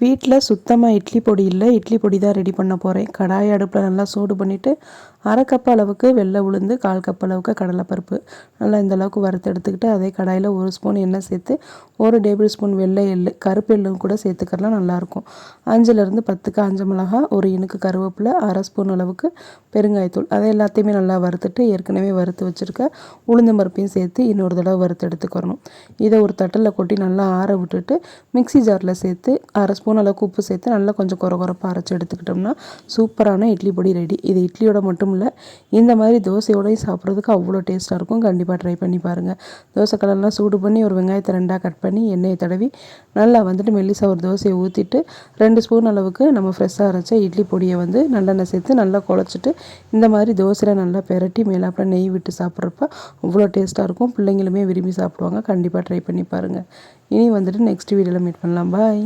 வீட்டில் சுத்தமாக இட்லி பொடி இல்லை, இட்லி பொடி தான் ரெடி பண்ண போகிறேன். கடாய் அடுப்பில் நல்லா சூடு பண்ணிவிட்டு 1/2 கப் அளவுக்கு வெள்ளை உளுந்து, 1/4 கப் அளவுக்கு கடலைப்பருப்பு நல்லா இந்த அளவுக்கு வறுத்து எடுத்துக்கிட்டு, அதே கடாயில் 1 ஸ்பூன் எண்ணெய் சேர்த்து 1 டேபிள் ஸ்பூன் வெள்ளை எள்ளு, கருப்பு எள்ளும் கூட சேர்த்துக்கலாம், நல்லாயிருக்கும். 5லேருந்து 10 காஞ்ச மிளகா, 1 இனுக்கு கருவேப்பிலை, 1/2 ஸ்பூன் அளவுக்கு பெருங்காயத்தூள், அதை எல்லாத்தையுமே நல்லா வறுத்துட்டு ஏற்கனவே வறுத்து வச்சுருக்க உளுந்து பருப்பையும் சேர்த்து இன்னொரு தடவை வறுத்து எடுத்துக்கிறணும். இதை ஒரு தட்டில் கொட்டி நல்லா ஆற விட்டுட்டு மிக்ஸி ஜாரில் சேர்த்து 1/2 ஸ்பூன் அளவுக்கு உப்பு சேர்த்து நல்லா கொஞ்சம் கொரகொரப்பாக அரைச்சி எடுத்துக்கிட்டோம்னா சூப்பரான இட்லி பொடி ரெடி. இது இட்லியோட மட்டும் இல்லை, இந்த மாதிரி தோசையோடையும் சாப்பிட்றதுக்கு அவ்வளோ டேஸ்ட்டாக இருக்கும். கண்டிப்பாக ட்ரை பண்ணி பாருங்கள். தோசை கலர்லாம் சூடு பண்ணி ஒரு வெங்காயத்தை 2ஆக கட் பண்ணி எண்ணெயை தடவி நல்லா மெல்லிசா ஒரு தோசையை ஊற்றிட்டு 2 ஸ்பூன் அளவுக்கு நம்ம ஃப்ரெஷ்ஷாக அரைச்ச இட்லி பொடியை நல்லெண்ணெய் சேர்த்து நல்லா குழச்சிட்டு இந்த மாதிரி தோசையில் நல்லா பெரட்டி மேலாப்பில் நெய் விட்டு சாப்பிட்றப்ப அவ்வளோ டேஸ்ட்டாக இருக்கும். பிள்ளைங்களுமே விரும்பி சாப்பிடுவாங்க. கண்டிப்பாக ட்ரை பண்ணி பாருங்கள். இனி நெக்ஸ்ட் வீடியோவில் மீட் பண்ணலாம். பாய்.